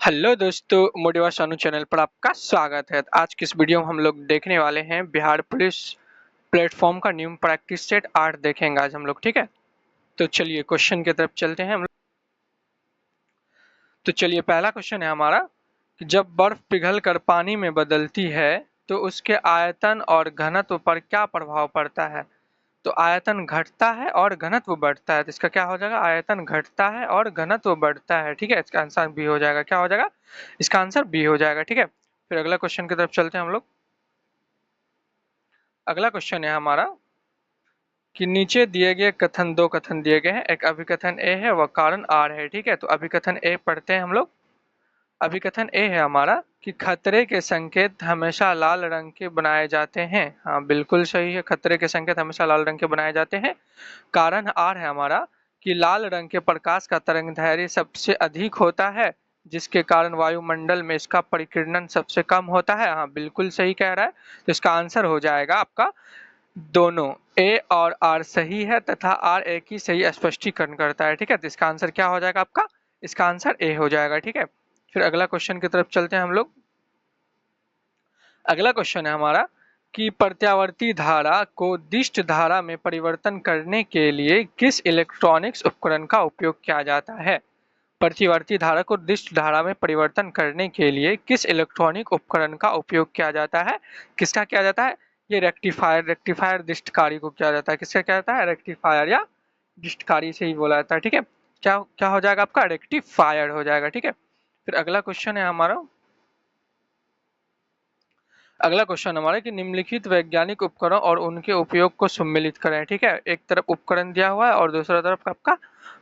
Hello दोस्तों, motivation channel पर आपका स्वागत है। आज की इस वीडियो में हम लोग देखने वाले हैं बिहार पुलिस प्लेटफॉर्म का न्यू प्रैक्टिस सेट 8 देखेंगे आज हम लोग। ठीक है, तो चलिए क्वेश्चन की तरफ चलते हैं हम लोग। तो चलिए, पहला क्वेश्चन है हमारा कि जब बर्फ पिघल कर पानी में बदलती है तो उसके आयतन और घनत्व पर क्या प्रभाव पड़ता है। तो आयतन घटता है और घनत्व बढ़ता है, तो इसका क्या हो जाएगा, आयतन घटता है और घनत्व बढ़ता है। ठीक है, इसका आंसर बी हो जाएगा। क्या हो जाएगा, इसका आंसर बी हो जाएगा। ठीक है, फिर अगला क्वेश्चन की तरफ चलते हैं हम लोग। अगला क्वेश्चन है हमारा कि नीचे दिए गए कथन, दो कथन दिए गए हैं, एक अभिकथन ए है व कारण आर है। ठीक है, तो अभिकथन ए पढ़ते हैं हम लोग। अभिकथन ए है हमारा कि खतरे के संकेत हमेशा लाल रंग के बनाए जाते हैं। हाँ, बिल्कुल सही है, खतरे के संकेत हमेशा लाल रंग के बनाए जाते हैं। कारण आर है हमारा कि लाल रंग के प्रकाश का तरंगदैर्घ्य सबसे अधिक होता है, जिसके कारण वायुमंडल में इसका परिकिरणन सबसे कम होता है। हाँ, बिल्कुल सही कह रहा है। तो इसका आंसर हो जाएगा आपका दोनों, ए और आर सही है तथा आर एक ही सही स्पष्टीकरण करता है। ठीक है, तो इसका आंसर क्या हो जाएगा आपका, इसका आंसर ए हो जाएगा। ठीक है, फिर अगला क्वेश्चन की तरफ चलते हैं हम लोग। अगला क्वेश्चन है हमारा कि प्रत्यावर्ती धारा को दिष्ट धारा में परिवर्तन करने के लिए किस इलेक्ट्रॉनिक्स उपकरण का उपयोग किया जाता है। प्रतिवर्ती धारा को दिष्ट धारा में परिवर्तन करने के लिए किस इलेक्ट्रॉनिक उपकरण का उपयोग किया जाता है। किसका किया जाता है, ये रेक्टिफायर दिष्टकारी को किया जाता है। किसका किया जाता है, रेक्टिफायर या दिष्टकारी से ही बोला जाता है। ठीक है, क्या क्या हो जाएगा आपका, रेक्टिफायर हो जाएगा। ठीक है, फिर अगला क्वेश्चन है हमारा। अगला क्वेश्चन हमारा कि निम्नलिखित वैज्ञानिक उपकरण और उनके उपयोग को सम्मिलित करें। ठीक है, एक तरफ उपकरण दिया हुआ है और दूसरा तरफ आपका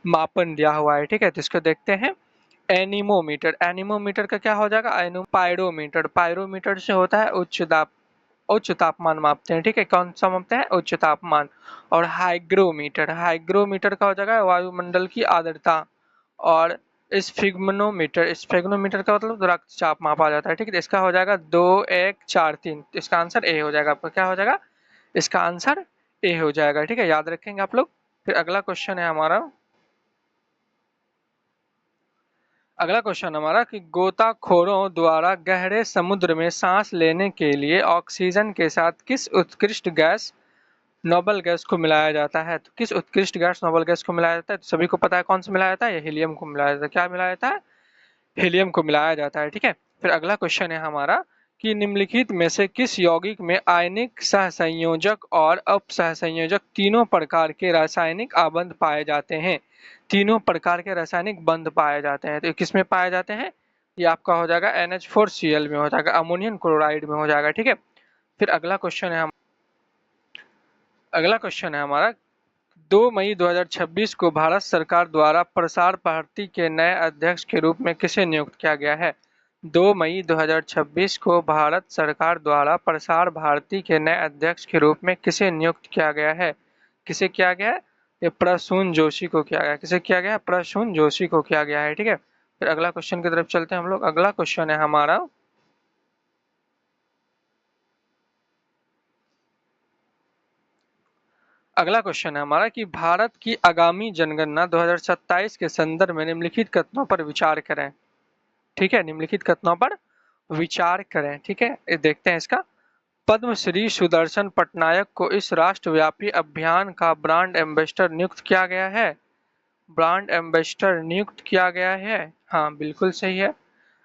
मापन दिया हुआ है। ठीक है, तो इसको देखते हैं। एनीमोमीटर, एनीमोमीटर का क्या हो जाएगा, पायरोमीटर, पायरोमीटर से होता है उच्च तापमान मापते हैं। ठीक है, कौन सा मापते हैं, उच्च तापमान। और हाइग्रोमीटर, हाइग्रोमीटर का हो जाएगा वायुमंडल की आर्द्रता। और स्फेग्नोमीटर का मतलब रक्तचाप मापा जाता है। ठीक है, तो इसका हो जाएगा 2 1 4 3। इसका आंसर ए हो जाएगा आपका। क्या हो जाएगा, इसका आंसर ए हो जाएगा। ठीक है, याद रखेंगे आप लोग। फिर अगला क्वेश्चन है हमारा। अगला क्वेश्चन हमारा कि गोताखोरों द्वारा गहरे समुद्र में सांस लेने के लिए ऑक्सीजन के साथ किस उत्कृष्ट गैस, नोबल गैस को मिलाया जाता है। तो किस उत्कृष्ट गैस, नोबल गैस को मिलाया जाता है, तो सभी को पता है कौन सा मिलाया जाता है, ये हीलियम को मिलाया जाता है। क्या मिलाया जाता है, हीलियम को मिलाया जाता है। ठीक है, फिर अगला क्वेश्चन है हमारा कि निम्नलिखित में से किस यौगिक में आयनिक सहसंयोजक और अपसहसंयोजक तीनों प्रकार के रासायनिक आबंध पाए जाते हैं। तीनों प्रकार के रासायनिक बंध पाए जाते हैं, तो किस में पाए जाते हैं, ये आपका हो जाएगा NH4Cl में हो जाएगा, अमोनियम क्लोराइड में हो जाएगा। ठीक है, फिर अगला क्वेश्चन है हमारा 2 मई 2026 को भारत सरकार द्वारा प्रसार भारती के नए अध्यक्ष के रूप में किसे नियुक्त किया गया है। 2 मई 2026 को भारत सरकार द्वारा प्रसार भारती के नए अध्यक्ष के रूप में किसे नियुक्त किया गया है। किसे किया गया है, ये प्रसून जोशी को किया गया। किसे किया गया है, प्रसून जोशी को किया गया है। ठीक है, फिर अगला क्वेश्चन की तरफ चलते हैं हम लोग। अगला क्वेश्चन है हमारा। अगला क्वेश्चन है हमारा कि भारत की आगामी जनगणना 2027 के संदर्भ में निम्नलिखित कथनों पर विचार करें। ठीक है, निम्नलिखित कथनों पर विचार करें। ठीक है, ये देखते हैं इसका। पद्मश्री सुदर्शन पटनायक को इस राष्ट्रव्यापी अभियान का ब्रांड एम्बेसडर नियुक्त किया गया है। ब्रांड एम्बेसडर नियुक्त किया गया है, हाँ बिल्कुल सही है।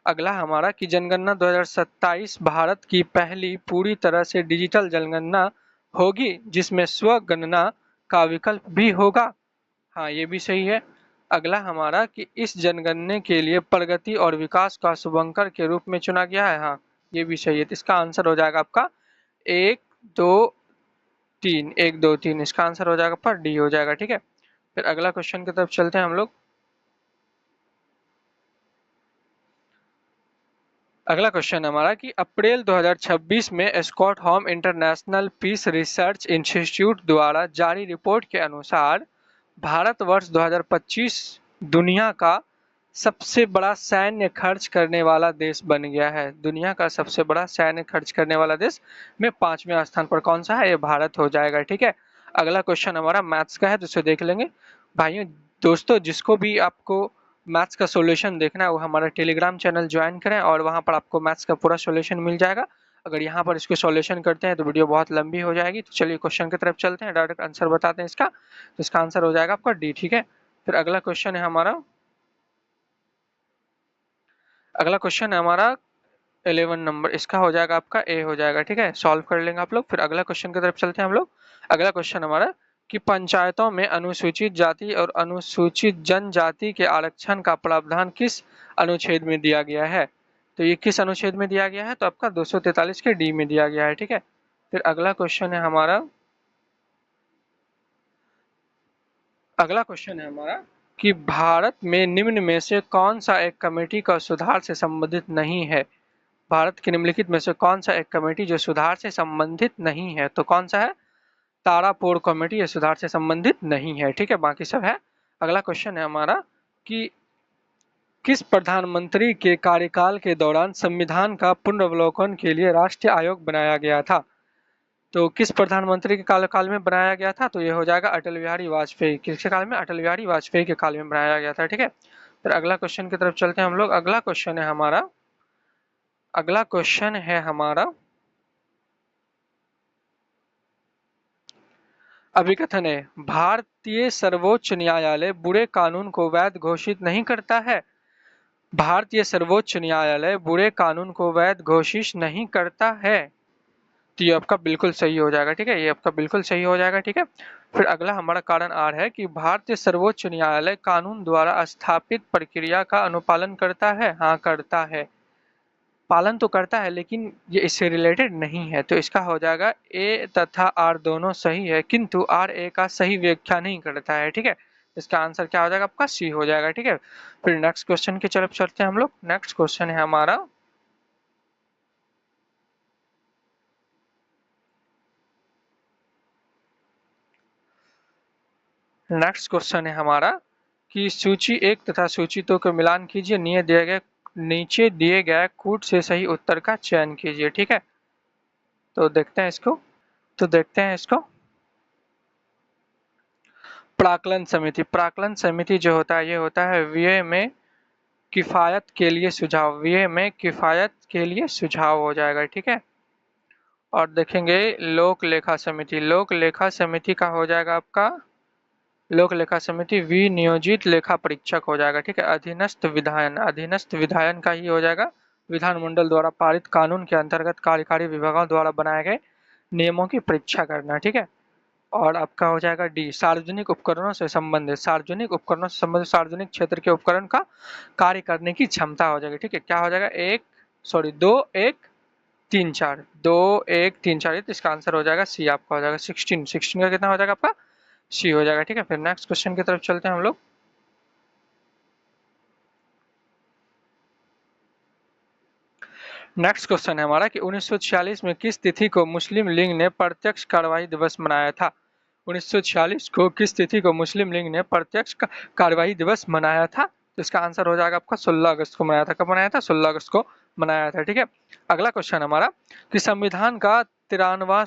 अगला हमारा कि जनगणना 2027 भारत की पहली पूरी तरह से डिजिटल जनगणना होगी जिसमें स्वगणना का विकल्प भी होगा। हाँ, ये भी सही है। अगला हमारा कि इस जनगणने के लिए प्रगति और विकास का शुभंकर के रूप में चुना गया है। हाँ, ये भी सही है। तो इसका आंसर हो जाएगा आपका 1 2 3, 1 2 3, इसका आंसर हो जाएगा आपका डी हो जाएगा। ठीक है, फिर अगला क्वेश्चन की तरफ चलते हैं हम लोग। अगला क्वेश्चन हमारा कि अप्रैल 2026 में Stockholm international peace research institute द्वारा जारी रिपोर्ट के अनुसार भारतवर्ष 2025 दुनिया का सबसे बड़ा सैन्य खर्च करने वाला देश बन गया है। दुनिया का सबसे बड़ा सैन्य खर्च करने वाला देश में 5वें स्थान पर कौन सा है, ये भारत हो जाएगा। ठीक है, अगला क्वेश्चन हमारा मैथ्स का है, तो इसे देख लेंगे। भाइयों दोस्तों, जिसको भी आपको मैथ्स का सॉल्यूशन देखना है वो हमारा टेलीग्राम चैनल ज्वाइन करें और वहाँ पर आपको मैथ्स का पूरा सॉल्यूशन मिल जाएगा। अगर यहाँ पर इसको सॉल्यूशन करते हैं तो वीडियो बहुत लंबी हो जाएगी। तो चलिए क्वेश्चन की तरफ चलते हैं, डायरेक्ट आंसर बताते हैं इसका। तो इसका आंसर हो जाएगा आपका डी। ठीक है, फिर अगला क्वेश्चन है हमारा 11 नंबर, इसका हो जाएगा आपका ए हो जाएगा। ठीक है, सॉल्व कर लेंगे आप लोग। फिर अगला क्वेश्चन की तरफ चलते हैं हम लोग। अगला क्वेश्चन हमारा कि पंचायतों में अनुसूचित जाति और अनुसूचित जनजाति के आरक्षण का प्रावधान किस अनुच्छेद में दिया गया है? तो ये किस अनुच्छेद में दिया गया है? तो आपका 243 के डी में दिया गया है। ठीक है, फिर अगला क्वेश्चन है हमारा कि भारत में निम्न में से कौन सा एक कमेटी का सुधार से संबंधित नहीं है? भारत के निम्नलिखित में से कौन सा एक कमेटी जो सुधार से संबंधित नहीं है? तो कौन सा है? तारापुर कमेटी ये सुधार से संबंधित नहीं है। ठीक है, बाकी सब है। अगला क्वेश्चन है हमारा कि किस प्रधानमंत्री के कार्यकाल के दौरान संविधान का पुनर्वलोकन के लिए राष्ट्रीय आयोग बनाया गया था? तो किस प्रधानमंत्री के काल में बनाया गया था? तो ये हो जाएगा अटल बिहारी वाजपेयी। किसके काल में? अटल बिहारी वाजपेयी के काल में बनाया गया था। ठीक है, फिर अगला क्वेश्चन की तरफ चलते हैं हम लोग। अगला क्वेश्चन है हमारा अभिकथन है भारतीय सर्वोच्च न्यायालय बुरे कानून को वैध घोषित नहीं करता है। भारतीय सर्वोच्च न्यायालय बुरे कानून को वैध घोषित नहीं करता है। तो ये आपका बिल्कुल सही हो जाएगा। ठीक है, ये आपका बिल्कुल सही हो जाएगा। ठीक है, फिर अगला हमारा कारण आर है कि भारतीय सर्वोच्च न्यायालय कानून द्वारा स्थापित प्रक्रिया का अनुपालन करता है। हाँ, करता है, पालन तो करता है, लेकिन ये इससे रिलेटेड नहीं है। तो इसका हो जाएगा ए तथा आर दोनों सही है, किंतु आर ए का सही व्याख्या नहीं करता है। ठीक है, इसका आंसर क्या हो जाएगा? आपका सी हो जाएगा। ठीक है, फिर नेक्स्ट क्वेश्चन की तरफ चलते हैं हम लोग। नेक्स्ट क्वेश्चन है हमारा कि सूची एक तथा सूची दो का मिलान कीजिए, नीचे दिए गए कूट से सही उत्तर का चयन कीजिए। ठीक है, तो देखते हैं इसको। प्राकलन समिति जो होता है ये होता है व्यय में किफायत के लिए सुझाव हो जाएगा। ठीक है, और देखेंगे लोक लेखा समिति का हो जाएगा आपका लोक लेखा समिति विनियोजित लेखा परीक्षक हो जाएगा। ठीक है, अधीनस्थ विधायन का ही हो जाएगा विधानमंडल द्वारा पारित कानून के अंतर्गत कार्यकारी विभागों द्वारा बनाए गए नियमों की परीक्षा करना। ठीक है, और आपका हो जाएगा डी सार्वजनिक क्षेत्र के उपकरण का कार्य करने की क्षमता हो जाएगी। ठीक है, क्या हो जाएगा? 2 1 3 4 तो इसका आंसर हो जाएगा सी, आपका हो जाएगा 16 का कितना हो जाएगा? आपका सी हो जाएगा। ठीक है, फिर नेक्स्ट क्वेश्चन की तरफ चलते हैं हम लोग। नेक्स्ट क्वेश्चन है हमारा कि 1946 में किस तिथि को मुस्लिम लीग ने प्रत्यक्ष कार्यवाही दिवस मनाया था? 1946 को किस तिथि को मुस्लिम लीग ने प्रत्यक्ष कार्यवाही दिवस मनाया था? तो इसका आंसर हो जाएगा आपका 16 अगस्त को मनाया था। कब मनाया था? 16 अगस्त को मनाया था। ठीक है, अगला क्वेश्चन हमारा कि संविधान का 93वां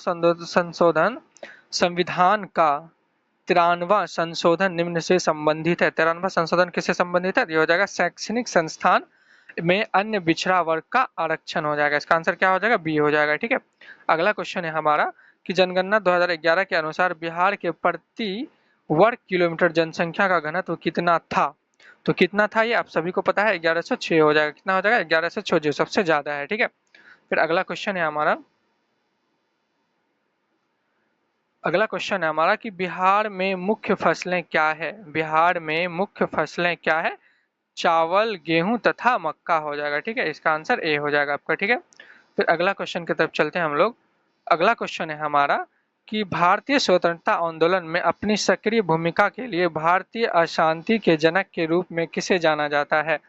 संशोधन निम्न से संबंधित है। 93वां संशोधन किससे संबंधित है? ये हो जाएगा शैक्षणिक संस्थान में अन्य पिछड़ा वर्ग का आरक्षण हो जाएगा। इसका आंसर क्या हो जाएगा? बी हो जाएगा। ठीक है, अगला क्वेश्चन है हमारा कि जनगणना 2011 के अनुसार बिहार के प्रति वर्ग किलोमीटर जनसंख्या का घनत्व कितना था? तो कितना था ये आप सभी को पता है, 1106 हो जाएगा। कितना हो जाएगा? 1106, जो सबसे ज्यादा है। ठीक है, फिर अगला क्वेश्चन है हमारा कि बिहार में मुख्य फसलें क्या है? बिहार में मुख्य फसलें क्या है? चावल, गेहूं तथा मक्का हो जाएगा। ठीक है, इसका आंसर ए हो जाएगा आपका। ठीक है, फिर अगला क्वेश्चन की तरफ चलते हैं हम लोग। अगला क्वेश्चन है हमारा कि भारतीय स्वतंत्रता आंदोलन में अपनी सक्रिय भूमिका के लिए भारतीय अशांति के जनक के रूप में किसे जाना जाता है?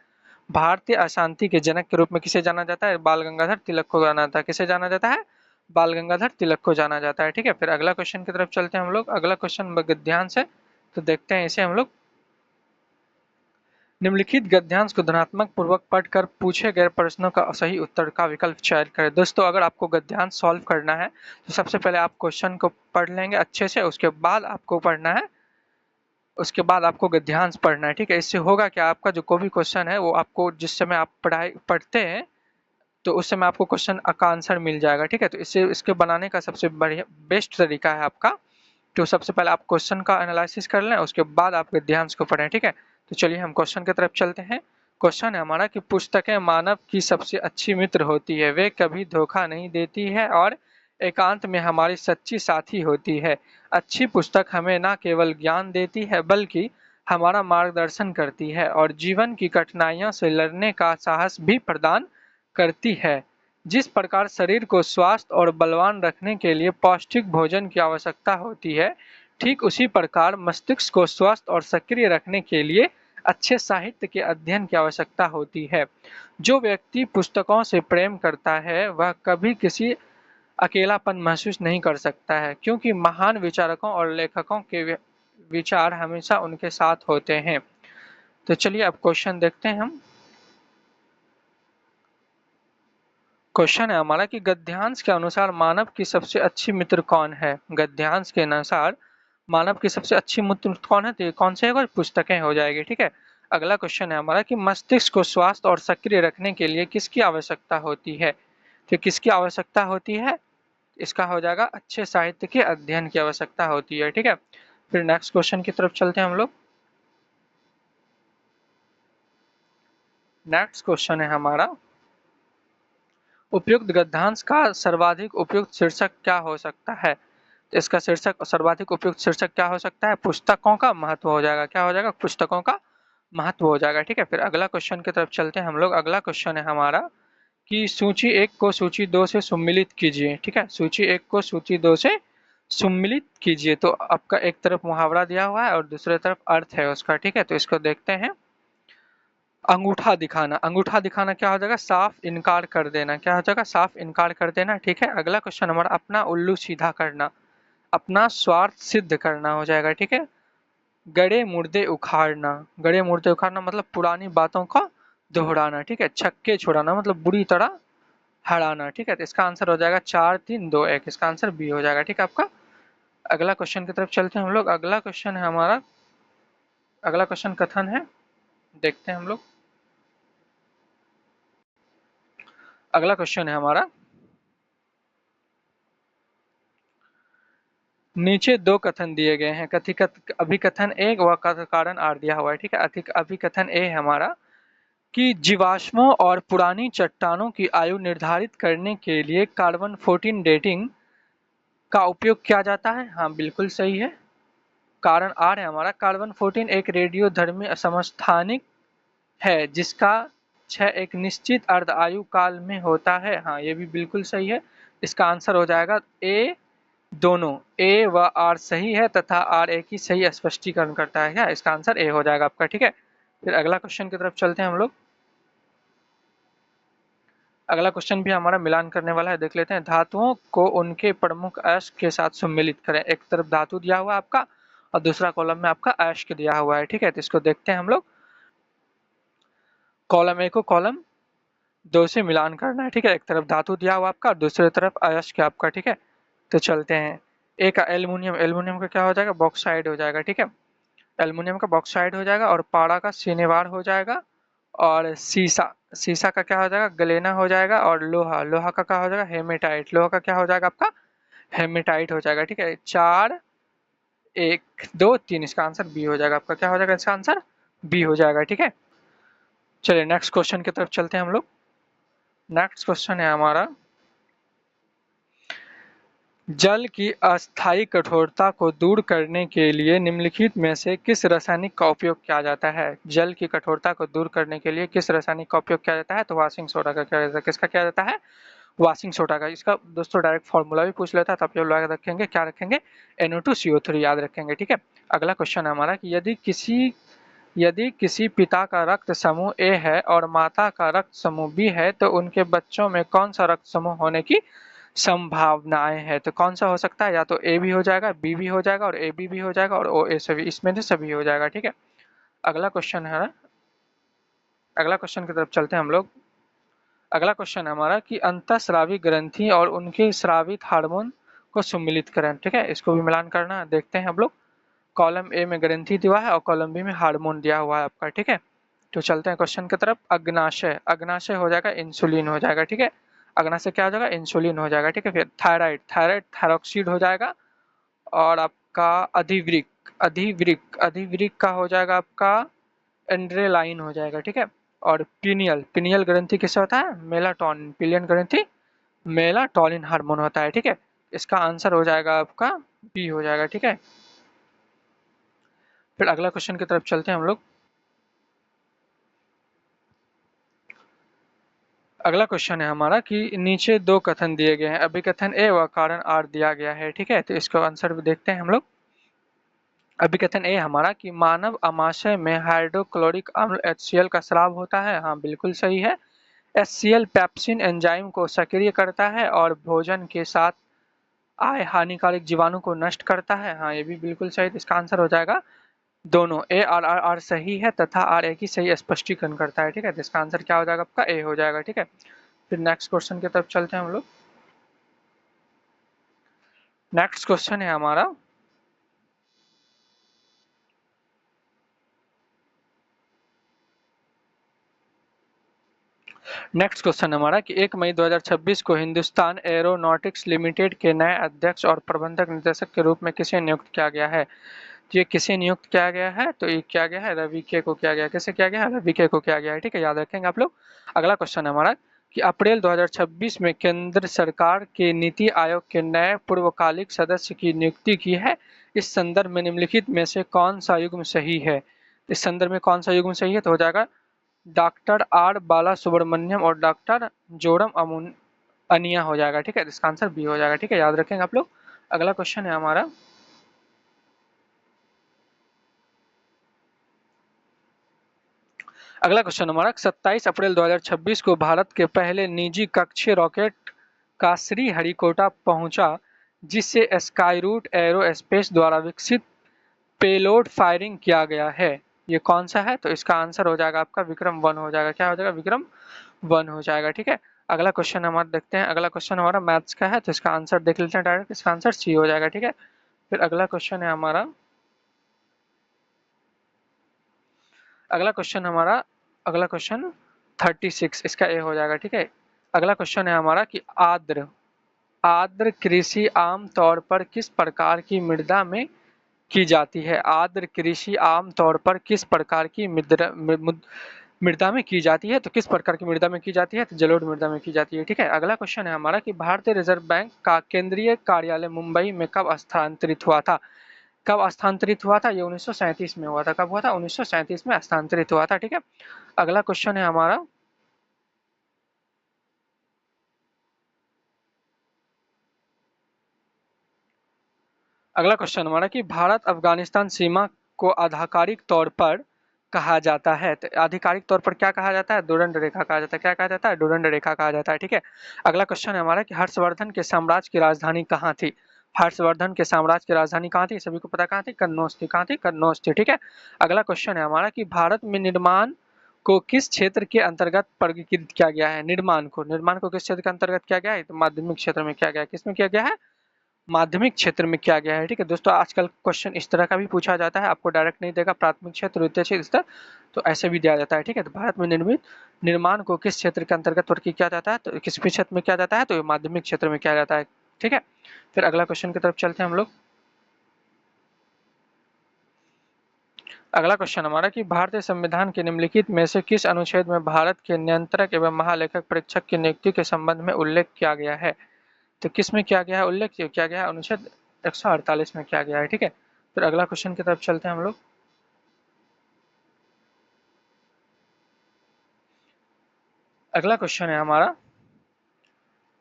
भारतीय अशांति के जनक के रूप में किसे जाना जाता है? बाल गंगाधर तिलक को जाना जाता है। किसे जाना जाता है? बाल गंगाधर तिलक को जाना जाता है। ठीक है, फिर अगला क्वेश्चन की तरफ चलते हैं हम लोग। अगला क्वेश्चन ध्यान से तो देखते हैं इसे हम लोग। निम्नलिखित गद्यांश को ध्यानात्मक पूर्वक पढ़कर पूछे गए प्रश्नों का सही उत्तर का विकल्प चयन करें। दोस्तों, अगर आपको गद्यांश सॉल्व करना है तो सबसे पहले आप क्वेश्चन को पढ़ लेंगे अच्छे से, उसके बाद आपको पढ़ना है उसके बाद आपको गद्यांश पढ़ना है, ठीक है। इससे होगा क्या, आपका जो कोई भी क्वेश्चन है वो आपको जिस समय आप पढ़ते हैं तो उस समय आपको क्वेश्चन का आंसर मिल जाएगा, ठीक है। तो इससे इसके बनाने का सबसे बढ़िया बेस्ट तरीका है आपका, तो सबसे पहले आप क्वेश्चन का एनालिसिस कर लें, उसके बाद आप गद्यांश को पढ़ें, ठीक है। तो चलिए हम क्वेश्चन की तरफ चलते हैं। क्वेश्चन है हमारा कि पुस्तकें मानव की सबसे अच्छी मित्र होती है, वे कभी धोखा नहीं देती है और एकांत में हमारी सच्ची साथी होती है। अच्छी पुस्तक हमें न केवल ज्ञान देती है बल्कि हमारा मार्गदर्शन करती है और जीवन की कठिनाइयों से लड़ने का साहस भी प्रदान करती है। जिस प्रकार शरीर को स्वस्थ और बलवान रखने के लिए पौष्टिक भोजन की आवश्यकता होती है, ठीक उसी प्रकार मस्तिष्क को स्वस्थ और सक्रिय रखने के लिए अच्छे साहित्य के अध्ययन की आवश्यकता होती है। जो व्यक्ति पुस्तकों से प्रेम करता है वह कभी किसी अकेलापन महसूस नहीं कर सकता है, क्योंकि महान विचारकों और लेखकों के विचार हमेशा उनके साथ होते हैं। तो चलिए अब क्वेश्चन देखते हैं हम। क्वेश्चन है हमारा कि गद्यांश के अनुसार मानव की सबसे अच्छी मित्र कौन है। गद्यांश के अनुसार मानव की सबसे अच्छी मित्र कौन है, तो कौन से होगा, पुस्तकें हो जाएगी, ठीक है। अगला क्वेश्चन है हमारा कि मस्तिष्क को स्वस्थ और सक्रिय रखने के लिए किसकी आवश्यकता होती है, तो किसकी आवश्यकता होती है, इसका हो जाएगा अच्छे साहित्य के अध्ययन की आवश्यकता होती है, ठीक है। फिर नेक्स्ट क्वेश्चन की तरफ चलते हैं हम लोग। नेक्स्ट क्वेश्चन है हमारा, उपयुक्त गद्यांश का सर्वाधिक उपयुक्त शीर्षक क्या हो सकता है। तो इसका शीर्षक सर्वाधिक उपयुक्त शीर्षक क्या हो सकता है, पुस्तकों का महत्व हो जाएगा, क्या हो जाएगा, पुस्तकों का महत्व हो जाएगा, ठीक है। फिर अगला क्वेश्चन की तरफ चलते हैं हम लोग। अगला क्वेश्चन है हमारा कि सूची एक को सूची दो से सम्मिलित कीजिए, ठीक है। सूची एक को सूची दो से सम्मिलित कीजिए, तो आपका एक तरफ मुहावरा दिया हुआ है और दूसरे तरफ अर्थ है उसका, ठीक है। तो इसको देखते हैं। अंगूठा दिखाना, अंगूठा दिखाना क्या हो जाएगा, साफ इनकार कर देना, क्या हो जाएगा, साफ इनकार कर देना, ठीक है। अगला क्वेश्चन हमारा अपना उल्लू सीधा करना, अपना स्वार्थ सिद्ध करना हो जाएगा, ठीक है। गड़े मुर्दे उखाड़ना, गड़े मुर्दे उखाड़ना मतलब पुरानी बातों का दोहराना, ठीक है। छक्के छुड़ाना मतलब बुरी तरह हराना, ठीक है। तो इसका आंसर हो जाएगा 4 3 2 1, इसका आंसर बी हो जाएगा, ठीक है आपका। अगला क्वेश्चन की तरफ चलते हैं हम लोग। अगला क्वेश्चन है हमारा, अगला क्वेश्चन कथन है, देखते हैं हम लोग। अगला क्वेश्चन है हमारा, नीचे दो कथन दिए गए हैं, अभिकथन एक व कारण आर दिया हुआ है, ठीक है। अभिकथन ए है हमारा कि जीवाश्मों और पुरानी चट्टानों की आयु निर्धारित करने के लिए कार्बन 14 डेटिंग का उपयोग किया जाता है। हाँ बिल्कुल सही है। कारण आर है हमारा, कार्बन 14 एक रेडियोधर्मी समस्थानिक है जिसका क्षय एक निश्चित अर्ध आयु काल में होता है। हाँ ये भी बिल्कुल सही है। इसका आंसर हो जाएगा ए, दोनों ए व आर सही है तथा आर ए की सही स्पष्टीकरण करता है, क्या इसका आंसर ए हो जाएगा आपका, ठीक है। फिर अगला क्वेश्चन की तरफ चलते हैं हम लोग। अगला क्वेश्चन भी हमारा मिलान करने वाला है, देख लेते हैं। धातुओं को उनके प्रमुख अयस्क के साथ सम्मिलित करें, एक तरफ धातु दिया हुआ है आपका और दूसरा कॉलम में आपका अयस्क दिया हुआ है, ठीक है। तो इसको देखते हैं हम लोग। कॉलम ए को कॉलम दो से मिलान करना है, ठीक है। एक तरफ धातु दिया हुआ आपका और दूसरी तरफ अयस्क आपका, ठीक है। तो चलते हैं। ए का एल्युमिनियम, एल्युमिनियम का क्या हो जाएगा, बॉक्साइड हो जाएगा, ठीक है। एल्युमिनियम का बॉक्साइड हो जाएगा और पारा का सिनेवार हो जाएगा और सीसा, सीसा का क्या हो जाएगा, गलेना हो जाएगा और लोहा, लोहा का क्या हो जाएगा, हेमेटाइट, लोहा का क्या हो जाएगा आपका, हेमेटाइट हो जाएगा, ठीक है। 4 1 2 3, इसका आंसर बी हो जाएगा आपका, क्या हो जाएगा इसका आंसर, बी हो जाएगा, ठीक है। चलिए नेक्स्ट क्वेश्चन की तरफ चलते हैं हम लोग। नेक्स्ट क्वेश्चन है हमारा, जल की अस्थायी कठोरता को दूर करने के लिए निम्नलिखित में से किस रासायनिक का उपयोग किया जाता है। जल की कठोरता को दूर करने के लिए किस रासायनिक का उपयोग किया जाता है, तो वॉशिंग सोडा का किया जाता है, किसका किया जाता है, वॉशिंग सोडा का। इसका दोस्तों डायरेक्ट फॉर्मूला भी पूछ लेता है तो आप लोग याद रखेंगे, क्या रखेंगे, NO2CO3 याद रखेंगे, ठीक है। अगला क्वेश्चन है हमारा कि यदि किसी पिता का रक्त समूह ए है और माता का रक्त समूह बी है तो उनके बच्चों में कौन सा रक्त समूह होने की संभावनाएं हैं, तो कौन सा हो सकता है, या तो ए भी हो जाएगा, बी भी हो जाएगा और AB भी हो जाएगा और OA सभी, इसमें से सभी हो जाएगा, ठीक है। अगला क्वेश्चन है, अगला क्वेश्चन की तरफ चलते हैं हम लोग। अगला क्वेश्चन है हमारा कि अंतःस्रावी ग्रंथि और उनके स्रावित हार्मोन को सम्मिलित करें, ठीक है। इसको भी मिलान करना, देखते हैं हम लोग। कॉलम ए में ग्रंथि दिया है और कॉलम बी में हार्मोन दिया हुआ है आपका, ठीक है। तो चलते हैं क्वेश्चन की तरफ। अग्नाशय, अग्नाशय हो जाएगा इंसुलिन हो जाएगा, ठीक है। अग्नाशय क्या हो जाएगा, इंसुलिन हो जाएगा, ठीक है। फिर थायराइड, थायराइड थायरॉक्सिड हो जाएगा। और आपका अधिवृक्क, अधिवृक्क, अधिवृक्क का हो जाएगा आपका एंड्रेलाइन हो जाएगा, ठीक है। और पीनियल, पीनियल ग्रंथि किससे होता है, मेलाटोनिन, पीनियल ग्रंथि मेलाटोनिन हार्मोन होता है, ठीक है। इसका आंसर हो जाएगा आपका बी हो जाएगा, ठीक है। फिर अगला क्वेश्चन की तरफ चलते हैं हम लोग। अगला क्वेश्चन है हमारा कि नीचे दो कथन दिए गए हैं, अभिकथन ए व कारण आर दिया गया है, ठीक है। तो इसका आंसर भी देखते हैं हम लोग। अभिकथन ए हमारा कि मानव आमाशय में हाइड्रोक्लोरिक अम्ल HCl का स्राव होता है, हाँ बिल्कुल सही है। HCl पेप्सिन एंजाइम को सक्रिय करता है और भोजन के साथ आए हानिकारक जीवाणु को नष्ट करता है, हाँ ये भी बिल्कुल सही। तो इसका आंसर हो जाएगा दोनों, ए और आर सही है तथा आर एक ही सही स्पष्टीकरण करता है, ठीक है। तो इसका आंसर क्या हो जाएगा आपका, ए हो जाएगा, ठीक है। फिर नेक्स्ट क्वेश्चन की तरफ चलते हैं हम लोग। नेक्स्ट क्वेश्चन है हमारा नेक्स्ट क्वेश्चन हमारा कि 1 मई 2026 को हिंदुस्तान एरोनॉटिक्स लिमिटेड के नए अध्यक्ष और प्रबंधक निदेशक के रूप में किसे नियुक्त किया गया है। तो ये किसे नियुक्त किया गया है, तो ये किया गया है रवि के को किया गया, किसे किया गया है, रवि के को किया गया है, ठीक है, याद रखेंगे आप लोग। अगला क्वेश्चन है हमारा कि अप्रैल 2026 में केंद्र सरकार के नीति आयोग के नए पूर्वकालिक सदस्य की नियुक्ति की है। इस संदर्भ में निम्नलिखित में से कौन सा युग्म सही है। इस संदर्भ में कौन सा युग्म सही है, तो हो जाएगा डॉक्टर आर बाला सुब्रमण्यम और डॉक्टर जोरम अनिया हो जाएगा, ठीक है। इसका आंसर बी हो जाएगा, ठीक है, याद रखेंगे आप लोग। अगला क्वेश्चन है हमारा अगला क्वेश्चन हमारा 27 अप्रैल 2026 को भारत के पहले निजी कक्षीय रॉकेट का श्रीहरिकोटा पहुंचा, जिसे स्काईरूट एरोस्पेस द्वारा विकसित पेलोड फायरिंग किया गया है। ये कौन सा है, तो इसका आंसर हो जाएगा आपका विक्रम 1 हो जाएगा, क्या हो जाएगा, विक्रम 1 हो जाएगा, ठीक है। अगला क्वेश्चन हमारा देखते हैं। अगला क्वेश्चन हमारा मैथ्स का है, तो इसका आंसर देख लेते हैं डायरेक्ट। इसका आंसर सी हो जाएगा, ठीक है। फिर अगला क्वेश्चन है हमारा अगला क्वेश्चन हमारा अगला क्वेश्चन 36, इसका ए हो जाएगा, ठीक है। अगला क्वेश्चन है हमारा कि आर्द्र आर्द्र कृषि आम तौर पर किस प्रकार की मृदा में की जाती है। आर्द्र कृषि आम तौर पर किस प्रकार की मृदा में की जाती है, तो किस प्रकार की मृदा में की जाती है, तो जलोढ़ मृदा में की जाती है, ठीक है। अगला क्वेश्चन है हमारा कि भारतीय रिजर्व बैंक का केंद्रीय कार्यालय मुंबई में कब स्थानांतरित हुआ था। कब स्थानांतरित हुआ था, ये 1937 में हुआ था। कब हुआ था, 1937 में स्थानांतरित हुआ था, ठीक है। अगला क्वेश्चन है हमारा कि भारत अफगानिस्तान सीमा को आधिकारिक तौर पर कहा जाता है, तो आधिकारिक तौर पर क्या कहा जाता है, डुरंड रेखा कहा जाता है। क्या कहा जाता है, डुरंड रेखा कहा जाता है, ठीक है। अगला क्वेश्चन है हमारा कि हर्षवर्धन के साम्राज्य की राजधानी कहाँ थी। हर्षवर्धन के साम्राज्य की राजधानी कहाँ थी, सभी को पता कहाँ थी, कन्नौज थी। कहाँ थी, कन्नौज थी, ठीक है। अगला क्वेश्चन है हमारा कि भारत में निर्माण को किस क्षेत्र के अंतर्गत वर्गीकृत किया गया है। निर्माण को किस क्षेत्र के अंतर्गत किया गया है, तो माध्यमिक क्षेत्र में किया गया है। किसमें किया गया है, माध्यमिक क्षेत्र में किया गया है, ठीक है दोस्तों। आजकल क्वेश्चन इस तरह का भी पूछा जाता है, आपको डायरेक्ट नहीं देगा प्राथमिक क्षेत्र, द्वितीय क्षेत्र, स्तर, तो ऐसे भी दिया जाता है, ठीक है। तो भारत में निर्मित निर्माण को किस क्षेत्र के अंतर्गत वर्गीकृत किया जाता है, तो किस क्षेत्र में किया जाता है, तो माध्यमिक क्षेत्र में किया जाता है, ठीक है। फिर अगला क्वेश्चन की तरफ चलते हैं हम लोग। अगला क्वेश्चन हमारा कि भारतीय संविधान के निम्नलिखित में से किस अनुच्छेद में भारत के नियंत्रक एवं महालेखक परीक्षक की नियुक्ति के संबंध में उल्लेख किया गया है। तो किस में किया गया है, उल्लेख किया गया है अनुच्छेद 148 में किया गया है, ठीक है। फिर अगला क्वेश्चन की तरफ चलते हैं हम लोग। अगला क्वेश्चन है हमारा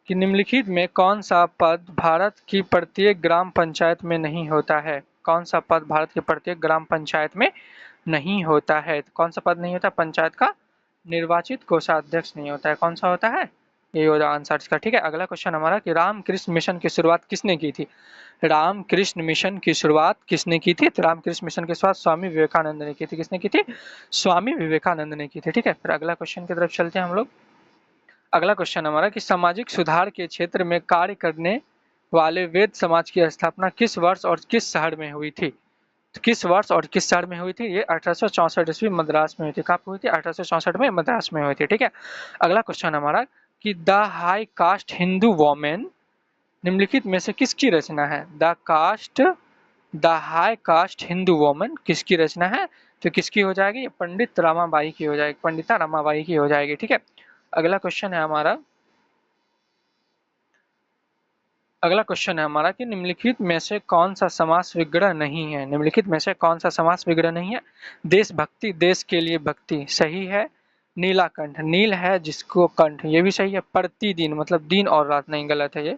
कि निम्नलिखित में कौन सा पद भारत की प्रत्येक ग्राम पंचायत में नहीं होता है। कौन सा पद भारत की प्रत्येक ग्राम पंचायत में नहीं होता है, तो कौन सा पद नहीं होता, पंचायत का निर्वाचित कोषाध्यक्ष नहीं होता है। कौन सा होता है, ये होगा आंसर इसका, ठीक है। अगला क्वेश्चन हमारा कि रामकृष्ण मिशन की शुरुआत किसने की थी। रामकृष्ण मिशन की शुरुआत किसने की थी, तो रामकृष्ण मिशन की शुरुआत स्वामी विवेकानंद ने की थी। किसने की थी, स्वामी विवेकानंद ने की थी, ठीक है। फिर अगला क्वेश्चन की तरफ चलते हैं हम लोग। अगला क्वेश्चन हमारा कि सामाजिक सुधार के क्षेत्र में कार्य करने वाले वेद समाज की स्थापना किस वर्ष और किस शहर में हुई थी। किस वर्ष और किस शहर में हुई थी? ये 1864 ईस्वी मद्रास में हुई थी। कहाँ पे हुई थी? 1864 में मद्रास में हुई थी। ठीक है, अगला क्वेश्चन हमारा कि the high cast Hindu women निम्नलिखित में से किसकी रचना है? The high cast Hindu women किसकी रचना है? तो किसकी हो जाएगी? ये पंडित रमाबाई की हो जाएगी, पंडिता रमाबाई की हो जाएगी। ठीक है, अगला क्वेश्चन है हमारा कि निम्नलिखित में से कौन सा समास विग्रह नहीं है? निम्नलिखित में से कौन सा समास विग्रह नहीं है? देशभक्ति, देश के लिए भक्ति, सही है। नीलाकंठ, नील है जिसको कंठ, ये भी सही है। प्रतिदिन मतलब दिन और रात, नहीं, गलत है ये।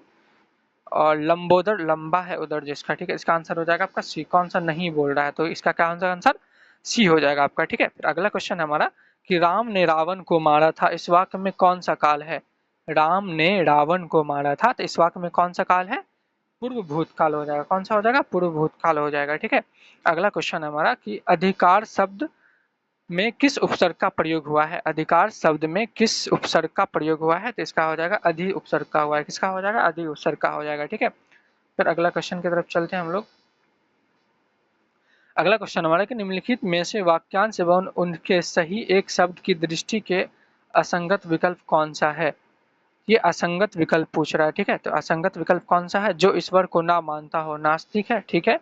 और लंबोदर, लंबा है उधर जिसका। ठीक है, इसका आंसर हो जाएगा आपका सी। कौन सा नहीं बोल रहा है, तो इसका क्या आंसर? आंसर सी हो जाएगा आपका। ठीक है, फिर अगला क्वेश्चन हमारा कि राम ने रावण को मारा था, इस वाक्य में कौन सा काल है? राम ने रावण को मारा था, तो इस वाक्य में कौन सा काल है? पूर्व भूतकाल हो जाएगा। कौन सा हो जाएगा? पूर्व भूतकाल हो जाएगा। ठीक है, अगला क्वेश्चन हमारा कि अधिकार शब्द में किस उपसर्ग का प्रयोग हुआ है? अधिकार शब्द में किस उपसर्ग का प्रयोग हुआ है? तो इसका हो जाएगा अधि उपसर्ग का हुआ है। किसका हो जाएगा? अधि उपसर्ग का हो जाएगा। ठीक है, फिर अगला क्वेश्चन की तरफ चलते हैं हम लोग। अगला क्वेश्चन हमारा कि निम्नलिखित में से वाक्यांश एवं उनके सही एक शब्द की दृष्टि के असंगत विकल्प कौन सा है? ये असंगत विकल्प पूछ रहा है। ठीक है, तो असंगत विकल्प कौन सा है? जो ईश्वर को ना मानता हो, नास्तिक है। ठीक है,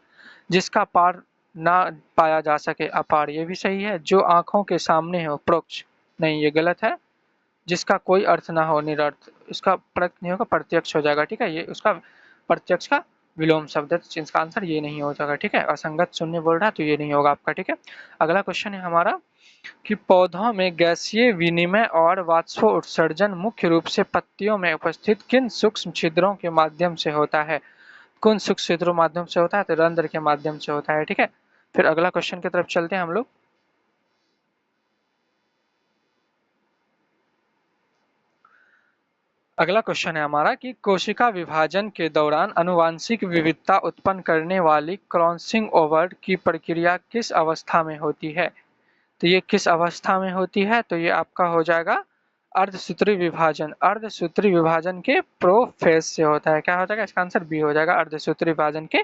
जिसका पार ना पाया जा सके, अपार, ये भी सही है। जो आंखों के सामने हो, प्रोक्ष, नहीं, ये गलत है। जिसका कोई अर्थ ना हो, निरर्थ, इसका प्रत्यक्ष नहीं होगा, प्रत्यक्ष हो जाएगा। ठीक है, ये उसका प्रत्यक्ष का विलोम शब्द है, तो इसका आंसर ये नहीं हो जाएगा। ठीक है, असंगत शून्य बोल रहा है तो ये नहीं होगा आपका। ठीक है, अगला क्वेश्चन है हमारा कि पौधों में गैसीय विनिमय और वाष्पोत्सर्जन मुख्य रूप से पत्तियों में उपस्थित किन सूक्ष्म छिद्रों के माध्यम से होता है? कौन सूक्ष्म छिद्रों माध्यम से होता है? तो रंध्र के माध्यम से होता है। ठीक है, फिर अगला क्वेश्चन की तरफ चलते हैं हम लोग। अगला क्वेश्चन है हमारा कि कोशिका विभाजन के दौरान आनुवांशिक विविधता उत्पन्न करने वाली क्रॉसिंग ओवर की प्रक्रिया किस अवस्था में होती है? तो ये किस अवस्था में होती है? तो ये आपका हो जाएगा अर्धसूत्री विभाजन। अर्धसूत्री विभाजन के प्रोफेज से होता है। क्या हो जाएगा? इसका आंसर बी हो जाएगा, अर्धसूत्री विभाजन के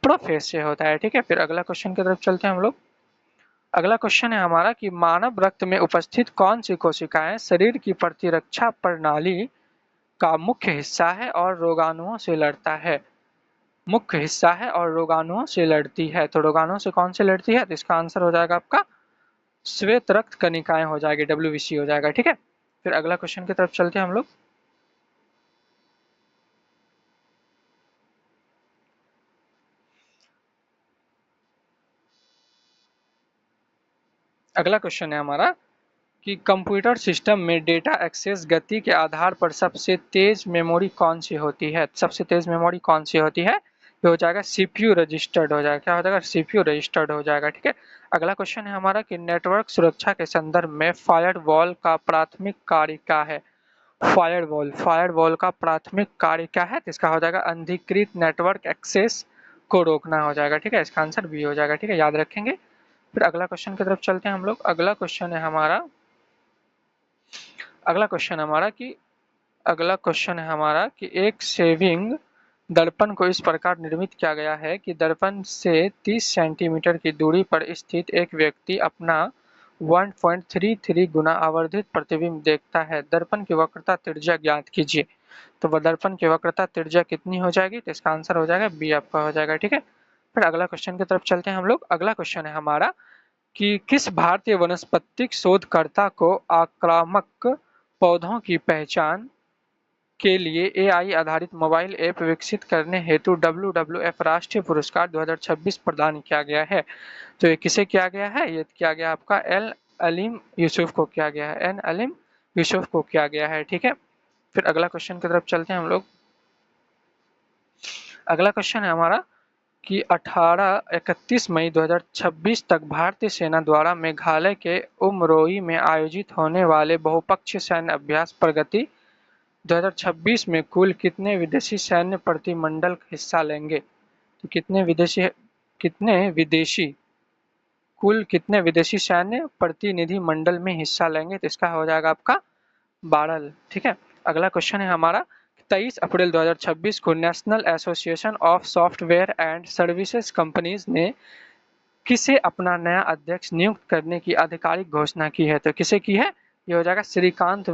प्रोफेज से होता है। ठीक है, फिर अगला क्वेश्चन की तरफ चलते हैं हम लोग। अगला क्वेश्चन है हमारा कि मानव रक्त में उपस्थित कौन सी कोशिकाएं शरीर की प्रतिरक्षा प्रणाली का मुख्य हिस्सा है और रोगाणुओं से लड़ता है? मुख्य हिस्सा है और रोगाणुओं से लड़ती है, तो रोगाणुओं से कौन से लड़ती है? तो इसका आंसर हो जाएगा आपका श्वेत रक्त कनिकाएं हो जाएगी, डब्ल्यूबीसी हो जाएगा। ठीक है, फिर अगला क्वेश्चन की तरफ चलते हैं हम लोग। अगला क्वेश्चन है हमारा कि कंप्यूटर सिस्टम में डेटा एक्सेस गति के आधार पर सबसे तेज मेमोरी कौन सी होती है? सबसे तेज मेमोरी कौन सी होती है? ये हो जाएगा सीपीयू रजिस्टर्ड हो जाएगा। क्या हो जाएगा? सीपीयू रजिस्टर्ड हो जाएगा। ठीक है, अगला क्वेश्चन है हमारा कि नेटवर्क सुरक्षा के संदर्भ में फायरवॉल का प्राथमिक कार्य क्या है? फायरवॉल का प्राथमिक कार्य क्या है? तो इसका हो जाएगा अनधिकृत नेटवर्क एक्सेस को रोकना हो जाएगा। ठीक है, इसका आंसर बी हो जाएगा। ठीक है, याद रखेंगे। फिर अगला क्वेश्चन की तरफ चलते हैं हम लोग। अगला क्वेश्चन हमारा कि एक सेविंग दर्पण को इस प्रकार निर्मित किया गया है कि दर्पण से 30 सेंटीमीटर की दूरी पर स्थित एक व्यक्ति अपना 1.33 गुना आवर्धित प्रतिबिंब देखता है। दर्पण की वक्रता त्रिज्या ज्ञात कीजिए। तो दर्पण की वक्रता त्रिज्या कितनी हो जाएगी? तो इसका आंसर हो जाएगा बी आपका हो जाएगा। ठीक है, फिर अगला क्वेश्चन की तरफ चलते हैं हम लोग। अगला क्वेश्चन है हमारा कि किस भारतीय वनस्पतिक शोधकर्ता को आक्रामक पौधों की पहचान के लिए एआई आधारित मोबाइल ऐप विकसित करने हेतु WWF राष्ट्रीय पुरस्कार 2026 प्रदान किया गया है? तो ये किसे किया गया है? ये किया गया आपका एल अलीम यूसुफ को किया गया है, एन अलीम यूसुफ को किया गया है। ठीक है, फिर अगला क्वेश्चन की तरफ चलते हैं हम लोग। अगला क्वेश्चन है हमारा कि 31 मई 2026 तक भारतीय सेना द्वारा मेघालय के उमरोई में आयोजित होने वाले बहुपक्षीय सैन्य अभ्यास प्रगति 2026 में कुल कितने विदेशी सैन्य प्रतिमंडल हिस्सा लेंगे? तो कितने विदेशी सैन्य प्रतिनिधि मंडल में हिस्सा लेंगे? तो इसका हो जाएगा आपका 12। ठीक है, अगला क्वेश्चन है हमारा 23 अप्रैल 2026 को national association of software and services companies ने किसे अपना नया अध्यक्ष नियुक्त करने की आधिकारिक घोषणा की है? तो किसे की है? ये हो जाएगा श्रीकांत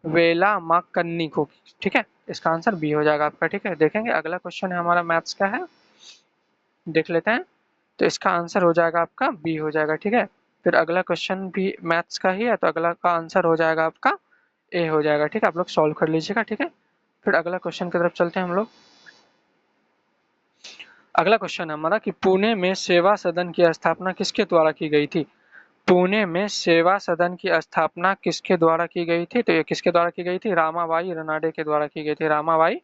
वेलामाकन्नी को। ठीक है, इसका आंसर बी हो जाएगा आपका। ठीक है, देखेंगे अगला क्वेश्चन है हमारा मैथ्स का है, देख लेते हैं। तो इसका आंसर हो जाएगा आपका बी हो जाएगा। ठीक है, फिर अगला क्वेश्चन भी मैथ्स का ही है, तो अगला का आंसर हो जाएगा आपका ए हो जाएगा। ठीक है, आप लोग सॉल्व कर लीजिएगा। ठीक है, फिर अगला क्वेश्चन की तरफ चलते हैं हम लोग। अगला क्वेश्चन है हमारा कि पुणे में सेवा सदन की स्थापना किसके द्वारा की गई थी? पुणे में सेवा सदन की स्थापना किसके द्वारा की गई थी? तो ये किसके द्वारा की गई थी? रामाबाई रनाडे के द्वारा की गई थी। रामाबाई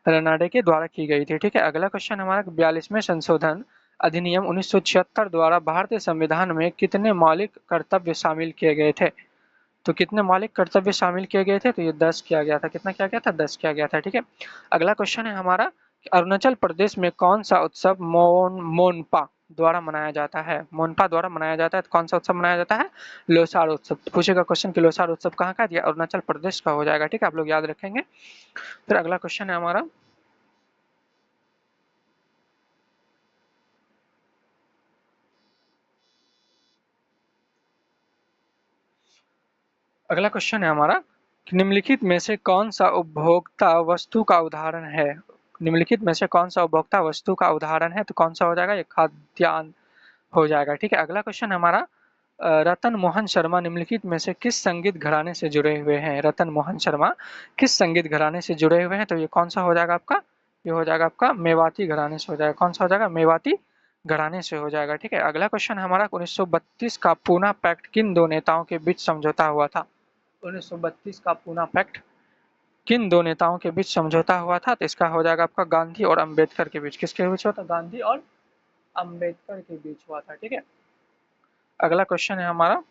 रनाडे के द्वारा की गई थी। ठीक है, अगला क्वेश्चन हमारा 42वें संशोधन अधिनियम 1976 द्वारा भारतीय संविधान में कितने मौलिक कर्तव्य शामिल किए गए थे? तो कितने मौलिक कर्तव्य शामिल किए गए थे? तो ये 10 किया गया था। कितना किया गया था? 10 किया गया था। ठीक है, अगला क्वेश्चन है हमारा कि अरुणाचल प्रदेश में कौन सा उत्सव मोनपा द्वारा मनाया जाता है? मोनपा द्वारा मनाया जाता है, तो कौन सा उत्सव मनाया जाता है? लोसार उत्सव। तो पूछेगा क्वेश्चन कि लोसार उत्सव कहाँ का? दिया अरुणाचल प्रदेश का हो जाएगा। ठीक है, आप लोग याद रखेंगे। फिर अगला क्वेश्चन है हमारा अगला क्वेश्चन है हमारा कि निम्नलिखित में से कौन सा उपभोक्ता वस्तु का उदाहरण है? निम्नलिखित में से कौन सा उपभोक्ता वस्तु का उदाहरण है? तो कौन सा हो जाएगा? ये खाद्यान्न हो जाएगा। ठीक है, अगला क्वेश्चन हमारा रतन मोहन शर्मा निम्नलिखित में से किस संगीत घराने से जुड़े हुए हैं? रतन मोहन शर्मा किस संगीत घराने से जुड़े हुए हैं? तो ये कौन सा हो जाएगा आपका? ये हो जाएगा आपका मेवाती घराने से हो जाएगा। कौन सा हो जाएगा? मेवाती घराने से हो जाएगा। ठीक है, अगला क्वेश्चन हमारा 1932 का पूना पैक्ट किन दो नेताओं के बीच समझौता हुआ था? 1932 का पूना पैक्ट किन दो नेताओं के बीच समझौता हुआ था? तो इसका हो जाएगा आपका गांधी और अंबेडकर के बीच। किसके बीच हुआ था? गांधी और अंबेडकर के बीच हुआ था। ठीक है, अगला क्वेश्चन है हमारा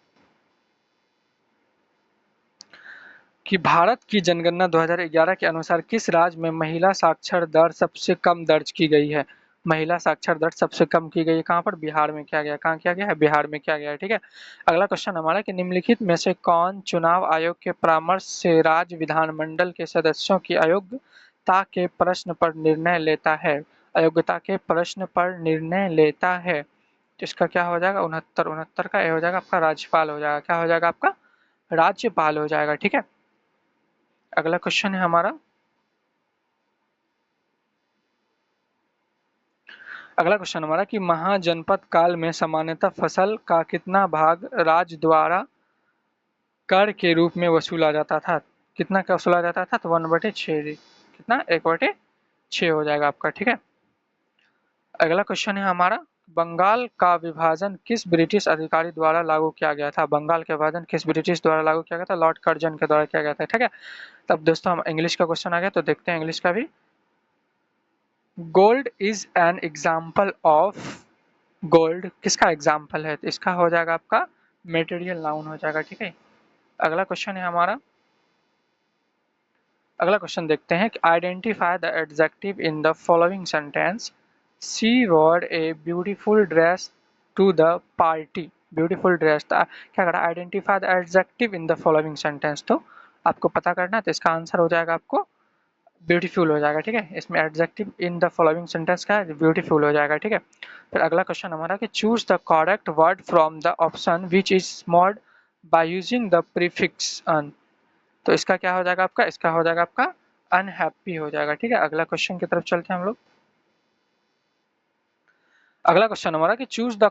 कि भारत की जनगणना 2011 के अनुसार किस राज्य में महिला साक्षर दर सबसे कम दर्ज की गई है? महिला साक्षर दर सबसे कम की गई है कहाँ पर? बिहार में किया गया। कहाँ किया गया है? बिहार में किया गया है। ठीक है, अगला क्वेश्चन हमारा कि निम्नलिखित में से कौन चुनाव आयोग के परामर्श से राज्य विधानमंडल के सदस्यों की अयोग्यता के प्रश्न पर निर्णय लेता है? अयोग्यता के प्रश्न पर निर्णय लेता है, तो इसका क्या हो जाएगा? 69 का ये हो जाएगा आपका राज्यपाल हो जाएगा। क्या हो जाएगा आपका? राज्यपाल हो जाएगा। ठीक है, अगला क्वेश्चन है हमारा कि महाजनपद काल में सामान्यतः फसल का कितना भाग राज्य द्वारा कर के रूप में वसूला जाता था? कितना का वसूला जाता था? तो 1/6। कितना? 1/6 हो जाएगा आपका। ठीक है, अगला क्वेश्चन है हमारा बंगाल का विभाजन किस ब्रिटिश अधिकारी द्वारा लागू किया गया था? बंगाल का विभाजन किस ब्रिटिश द्वारा लागू किया गया था? लॉर्ड कर्जन के द्वारा किया गया था। ठीक है, तब दोस्तों हम इंग्लिश का क्वेश्चन आ गया, तो देखते हैं इंग्लिश का भी। Gold is an example of. Gold किसका एग्जाम्पल है? तो इसका हो जाएगा आपका मेटेरियल नाउन हो जाएगा। ठीक है, अगला क्वेश्चन है हमारा अगला क्वेश्चन देखते हैं कि identify the adjective in the following sentence. She wore a beautiful dress to the party. Beautiful dress, क्या करा? Identify the adjective in the following sentence, तो आपको पता करना है। तो इसका आंसर हो जाएगा आपको ब्यूटीफुल हो जाएगा। ठीक है, इसमें adjective in the following sentence का है? ब्यूटीफुल हो जाएगा। ठीक है, फिर अगला क्वेश्चन हमारा कि choose the correct word from the option which is smalled by using the prefix un. तो इसका क्या हो जाएगा आपका? इसका हो जाएगा आपका अनहैप्पी हो जाएगा। ठीक है, अगला क्वेश्चन की तरफ चलते हैं हम लोग। अगला क्वेश्चन हमारा कि choose the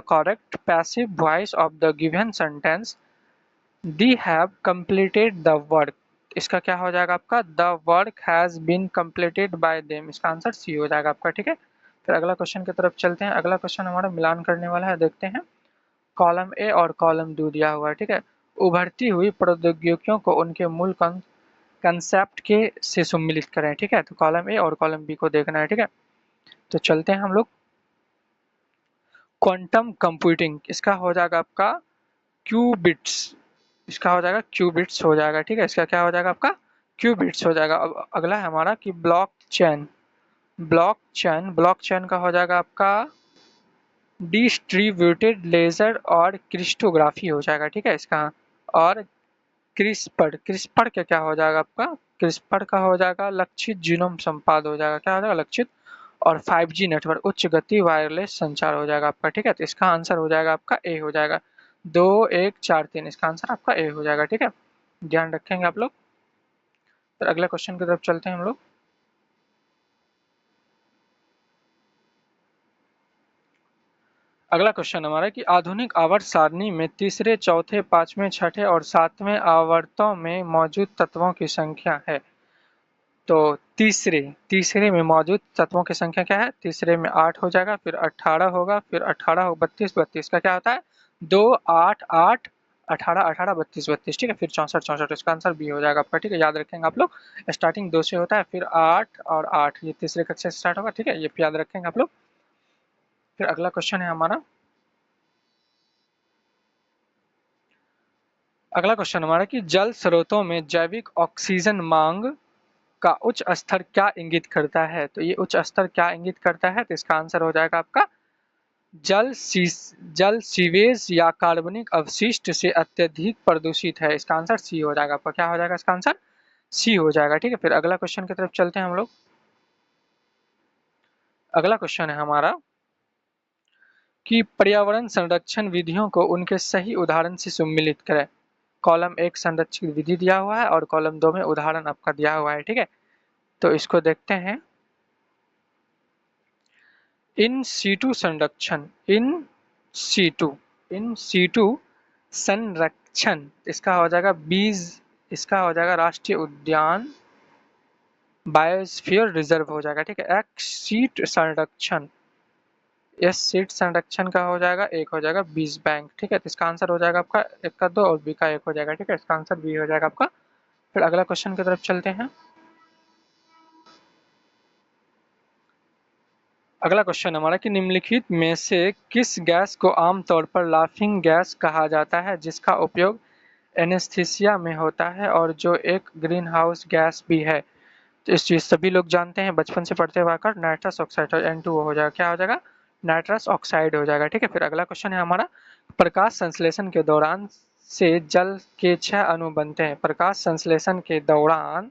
correct passive voice of the given sentence. They have completed the work. इसका क्या हो जाएगा आपका? The work has been completed by them. इसका आंसर सी हो जाएगा आपका। ठीक है, फिर अगला क्वेश्चन की तरफ चलते हैं। अगला क्वेश्चन हमारा मिलान करने वाला है, देखते हैं। कॉलम ए और कॉलम बी दिया हुआ है। ठीक है, उभरती हुई प्रौद्योगिकियों को उनके मूल कंसेप्ट के से सम्मिलित करें। ठीक है, तो कॉलम ए और कॉलम बी को देखना है। ठीक है, तो चलते हैं हम लोग। क्वांटम कंप्यूटिंग, इसका हो जाएगा आपका क्यूबिट्स। इसका हो जाएगा क्यूबिट्स हो जाएगा। ठीक है, इसका क्या हो जाएगा आपका? क्यूबिट्स हो जाएगा। अब अगला है हमारा कि ब्लॉकचेन। ब्लॉकचेन का हो जाएगा आपका डिस्ट्रीब्यूटेड लेजर और क्रिप्टोग्राफी हो जाएगा। ठीक है, इसका और क्रिस्पर का क्या हो जाएगा आपका? क्रिस्पर का हो जाएगा लक्षित जीनोम संपाद हो जाएगा। क्या हो जाएगा? लक्षित और 5G नेटवर्क उच्च गति वायरलेस संचार हो जाएगा आपका। ठीक है, तो इसका आंसर हो जाएगा आपका ए हो जाएगा। 2 1 4 3 इसका आंसर आपका ए हो जाएगा। ठीक है, ध्यान रखेंगे आप लोग। फिर अगले क्वेश्चन की तरफ चलते हैं हम लोग। अगला क्वेश्चन हमारा कि आधुनिक आवर्त सारणी में तीसरे, चौथे, पांचवें, छठे और सातवें आवर्तों में मौजूद तत्वों की संख्या है। तो तीसरे तीसरे में मौजूद तत्वों की संख्या क्या है? तीसरे में 8 हो जाएगा, फिर 18 होगा, फिर 18 हो 32 32 का क्या होता है? 2 8 8 18 18 32 32। ठीक है, फिर 64 64 इसका आंसर बी हो जाएगा आपका। ठीक है, याद रखेंगे आप लोग। स्टार्टिंग 2 से होता है, फिर 8 और 8 ये तीसरे कक्षा से स्टार्ट होगा। ठीक है, ये याद रखेंगे आप लोग। फिर अगला क्वेश्चन है हमारा। अगला क्वेश्चन हमारा कि जल स्रोतों में जैविक ऑक्सीजन मांग का उच्च स्तर क्या इंगित करता है? तो ये उच्च स्तर क्या इंगित करता है? तो इसका आंसर हो जाएगा आपका जल सीवेज या कार्बनिक अवशिष्ट से अत्यधिक प्रदूषित है। इसका आंसर सी हो जाएगा आपका। क्या हो जाएगा इसका आंसर? सी हो जाएगा। ठीक है, फिर अगला क्वेश्चन की तरफ चलते हैं हम लोग। अगला क्वेश्चन है हमारा कि पर्यावरण संरक्षण विधियों को उनके सही उदाहरण से सम्मिलित करें। कॉलम 1 संरक्षण विधि दिया हुआ है और कॉलम 2 में उदाहरण आपका दिया हुआ है। ठीक है, तो इसको देखते हैं। इन सीटू संरक्षण, सीटू इन सीटू संरक्षण इसका हो जाएगा बीज, इसका हो जाएगा राष्ट्रीय उद्यान बायोस्फीयर रिजर्व हो जाएगा। ठीक है, एक्स सीट संरक्षण, एस सीट संरक्षण का हो जाएगा, एक हो जाएगा बीज बैंक। ठीक है, तो इसका आंसर हो जाएगा आपका एक का 2 और बी का 1 हो जाएगा। ठीक है, इसका आंसर बी हो जाएगा आपका। फिर अगला क्वेश्चन की तरफ चलते हैं। अगला क्वेश्चन हमारा कि निम्नलिखित में से किस गैस को आमतौर पर लाफिंग गैस कहा जाता है, जिसका उपयोग एनेस्थीसिया में होता है और जो एक ग्रीन हाउस गैस भी है? तो इस चीज सभी लोग जानते हैं, बचपन से पढ़ते हुए आकर, नाइट्रस ऑक्साइड N2O हो जाएगा। क्या हो जाएगा? नाइट्रस ऑक्साइड हो जाएगा। ठीक है, फिर अगला क्वेश्चन है हमारा। प्रकाश संश्लेषण के दौरान से जल के 6 अणु बनते हैं। प्रकाश संश्लेषण के दौरान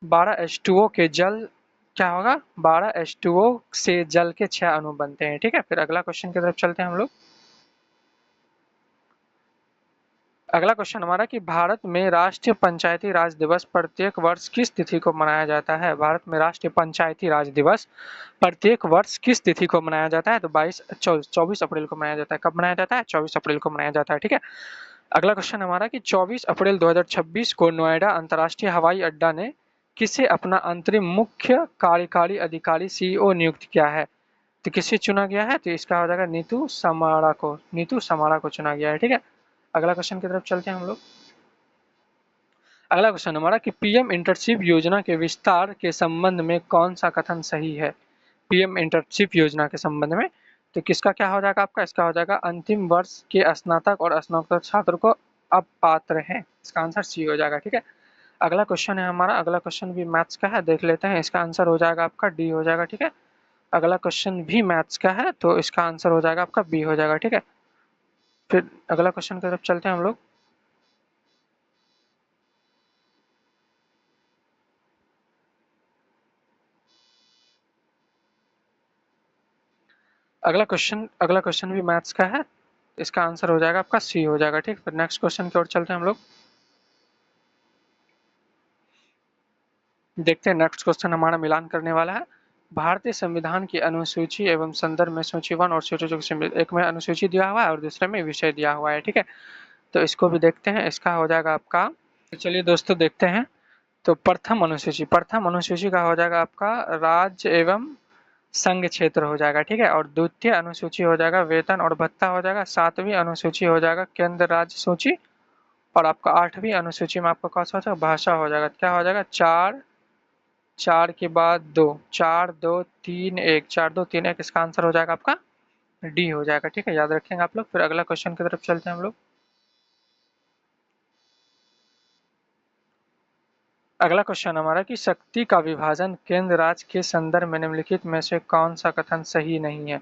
12H2O के जल क्या होगा? 12H2O से जल के 6 अणु बनते हैं। ठीक है, फिर अगला क्वेश्चन की तरफ चलते हैं हम लोग। अगला क्वेश्चन हमारा कि भारत में राष्ट्रीय पंचायती राज दिवस प्रत्येक वर्ष किस तिथि को मनाया जाता है? भारत में राष्ट्रीय पंचायती राज दिवस प्रत्येक वर्ष किस तिथि को मनाया जाता है? तो 24 अप्रैल को मनाया जाता है। कब मनाया जाता है? 24 अप्रैल को मनाया जाता है। ठीक है, अगला क्वेश्चन हमारा कि 24 अप्रैल 2026 को नोएडा अंतर्राष्ट्रीय हवाई अड्डा ने किसे अपना अंतरिम मुख्य कार्यकारी अधिकारी सीईओ नियुक्त किया है? तो किसे चुना गया है? तो इसका हो जाएगा नीतू समाड़ा को चुना गया है। ठीक है, अगला क्वेश्चन की तरफ चलते हैं हम लोग। अगला क्वेश्चन हमारा कि पीएम इंटर्नशिप योजना के विस्तार के संबंध में कौन सा कथन सही है? पीएम इंटर्नशिप योजना के संबंध में तो किसका क्या हो जाएगा आपका? इसका हो जाएगा अंतिम वर्ष के स्नातक और स्नातक छात्र को अब पात्र हैं। इसका आंसर सी हो जाएगा। ठीक है, अगला क्वेश्चन है हमारा। अगला क्वेश्चन भी मैथ्स का है, देख लेते हैं। इसका आंसर हो जाएगा आपका डी हो जाएगा। ठीक है, अगला क्वेश्चन भी मैथ्स का है, तो इसका आंसर हो जाएगा आपका बी हो जाएगा। ठीक है, फिर अगला क्वेश्चन की तरफ चलते हैं हम लोग। अगला क्वेश्चन भी मैथ्स का है, इसका आंसर हो जाएगा आपका सी हो जाएगा। ठीक, फिर नेक्स्ट क्वेश्चन की ओर चलते हैं हम लोग। देखते हैं नेक्स्ट क्वेश्चन हमारा मिलान करने वाला है। भारतीय संविधान की अनुसूची एवं संदर्भ में सूची 1 और सूची 2 एक में अनुसूची दिया हुआ है और दूसरे में विषय दिया हुआ है। ठीक है, तो इसको भी देखते हैं। इसका हो जाएगा आपका, तो चलिए दोस्तों देखते हैं। तो प्रथम अनुसूची का हो जाएगा आपका राज्य एवं संघ क्षेत्र हो जाएगा। ठीक है, और द्वितीय अनुसूची हो जाएगा वेतन और भत्ता हो जाएगा। सातवीं अनुसूची हो जाएगा केंद्र राज्य सूची और आपका 8वीं अनुसूची में आपका कौन सा हो जाएगा? भाषा हो जाएगा। क्या हो जाएगा? 4 4 के बाद 2 4 2 3 1 4 2 3 1 इसका आंसर हो जाएगा आपका डी हो जाएगा। ठीक है, याद रखेंगे आप लोग। फिर अगला क्वेश्चन की तरफ चलते हैं हम लोग। अगला क्वेश्चन हमारा कि शक्ति का विभाजन केंद्र राज्य के संदर्भ में निम्नलिखित में से कौन सा कथन सही नहीं है?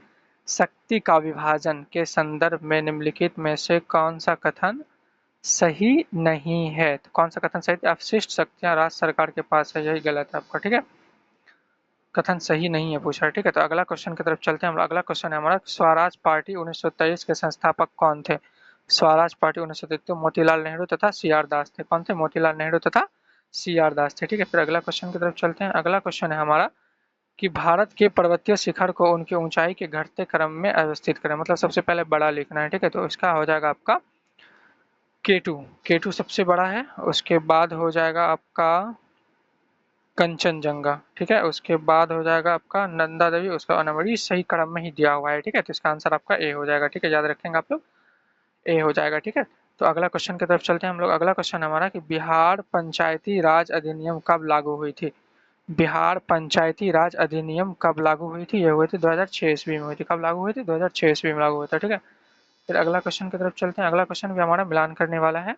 शक्ति का विभाजन के संदर्भ में निम्नलिखित में से कौन सा कथन सही नहीं है? तो कौन सा कथन सही? अवशिष्ट शक्तियां राज्य सरकार के पास है, यही गलत है आपका। ठीक है, कथन सही नहीं है पूछ रहा है, ठीक है। तो अगला क्वेश्चन की तरफ चलते हैं हम लोग। अगला क्वेश्चन है हमारा, स्वराज पार्टी 1923 के संस्थापक कौन थे? स्वराज पार्टी 1933 मोतीलाल नेहरू तथा सी आर दास थे। कौन थे? मोतीलाल नेहरू तथा सी आर दास थे, ठीक है। फिर अगला क्वेश्चन की तरफ चलते हैं। अगला क्वेश्चन है हमारा कि भारत के पर्वतीय शिखर को उनकी ऊंचाई के घटते क्रम में अवस्थित करें, मतलब सबसे पहले बड़ा लिखना है, ठीक है। तो इसका हो जाएगा आपका केटू। केटू सबसे बड़ा है। उसके बाद हो जाएगा आपका कंचनजंगा, ठीक है। उसके बाद हो जाएगा आपका नंदा देवी, उसका अनवरी सही क्रम में ही दिया हुआ है, ठीक है। तो इसका आंसर आपका ए हो जाएगा, ठीक है। याद रखेंगे आप लोग, ए हो जाएगा, ठीक है। तो अगला क्वेश्चन की तरफ चलते हैं हम लोग। अगला क्वेश्चन हमारा कि बिहार पंचायती राज अधिनियम कब लागू हुई थी? बिहार पंचायती राज अधिनियम कब लागू हुई थी? ये हुई थी 2006 ईस्वी में हुई थी। कब लागू हुई थी? 2006 ईस्वी में लागू हुआ था, ठीक है। फिर अगला क्वेश्चन की तरफ चलते हैं। अगला क्वेश्चन भी हमारा मिलान करने वाला है।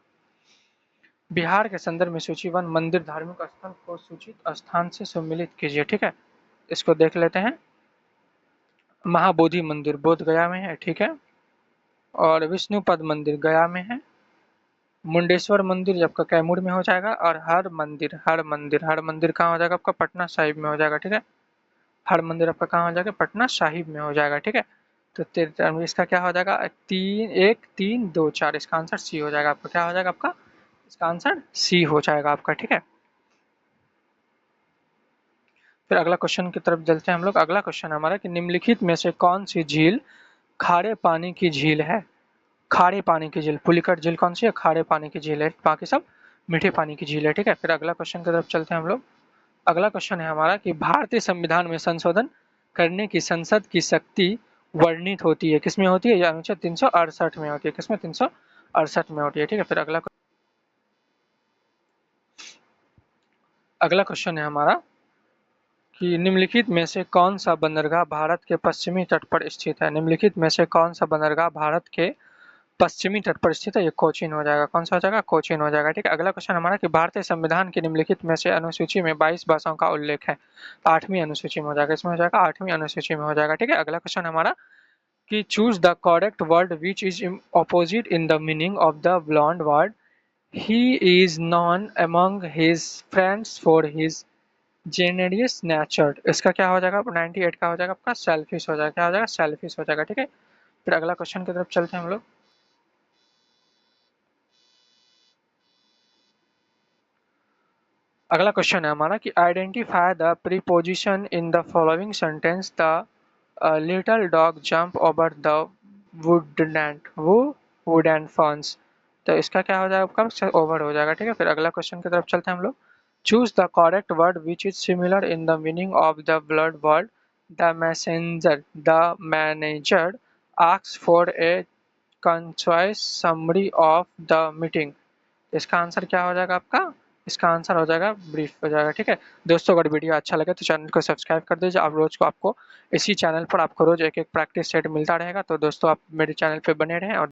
बिहार के संदर्भ में सूचीबद्ध मंदिर धार्मिक स्थल को सूचित स्थान से सम्मिलित कीजिए, ठीक है। इसको देख लेते हैं। महाबोधि मंदिर बोध गया में है, ठीक है। और विष्णुपद मंदिर गया में है। मुंडेश्वर मंदिर आपका कैमूर में हो जाएगा। और हर मंदिर कहाँ हो जाएगा आपका? पटना साहिब में हो जाएगा, ठीक है। हर मंदिर आपका कहाँ हो जाएगा? पटना साहिब में हो जाएगा, ठीक है। तो इसका क्या हो जाएगा? 3 1 3 2 4, इसका आंसर सी हो जाएगा आपका। क्या हो जाएगा आपका? इसका आंसर सी हो जाएगा आपका, ठीक है। फिर अगला क्वेश्चन की तरफ चलते हैं हम लोग। अगला क्वेश्चन हमारा कि निम्नलिखित में से कौन सी झील खारे पानी की झील है? खारे पानी की झील, पुलिकट झील कौन सी है? खारे पानी की झील है। बाकी सब मीठे पानी की झील है, ठीक है। फिर अगला क्वेश्चन की तरफ चलते हैं हम लोग। अगला क्वेश्चन है हमारा कि भारतीय संविधान में संशोधन करने की संसद की शक्ति वर्णित होती है, किसमें होती है? यह अनुच्छेद 368 में होती है। किसमें? 368 में होती है, ठीक है। फिर अगला क्वेश्चन है हमारा कि निम्नलिखित में से कौन सा बंदरगाह भारत के पश्चिमी तट पर स्थित है? निम्नलिखित में से कौन सा बंदरगाह भारत के पश्चिमी तट पर स्थित है? ये कोचीन हो जाएगा। कौन सा हो जाएगा? कोचीन हो जाएगा, ठीक है। अगला क्वेश्चन हमारा कि भारतीय संविधान की निम्नलिखित में से अनुसूची में 22 भाषाओं का उल्लेख है। 8वीं अनुसूची में हो जाएगा। इसमें हो जाएगा 8वीं अनुसूची में हो जाएगा, ठीक है। अगला क्वेश्चन हमारा कि choose the correct word which is opposite in the meaning of the bold word he is known among his friends for his generous nature. इसका क्या हो जाएगा? 98 का हो जाएगा आपका सेल्फिश हो जाएगा। क्या हो जाएगा? सेल्फिश हो जाएगा, ठीक है। फिर अगला क्वेश्चन की तरफ चलते हैं हम लोग। अगला क्वेश्चन है हमारा कि identify the preposition in the following sentence the little dog jump over the wooden fawns. तो इसका क्या हो जाएगा आपका? ओवर हो जाएगा, ठीक है। फिर अगला क्वेश्चन की तरफ चलते हैं हम लोग। Choose the correct word which is similar in the meaning of the blood word the manager asks for a concise summary of the meeting. इसका आंसर क्या हो जाएगा आपका? इसका आंसर हो जाएगा ब्रीफ हो जाएगा, ठीक है। दोस्तों अगर वीडियो अच्छा लगे तो चैनल को सब्सक्राइब कर दीजिए। आप रोज को आपको इसी चैनल पर आपको रोज एक एक प्रैक्टिस सेट मिलता रहेगा। तो दोस्तों आप मेरे चैनल पे बने रहें और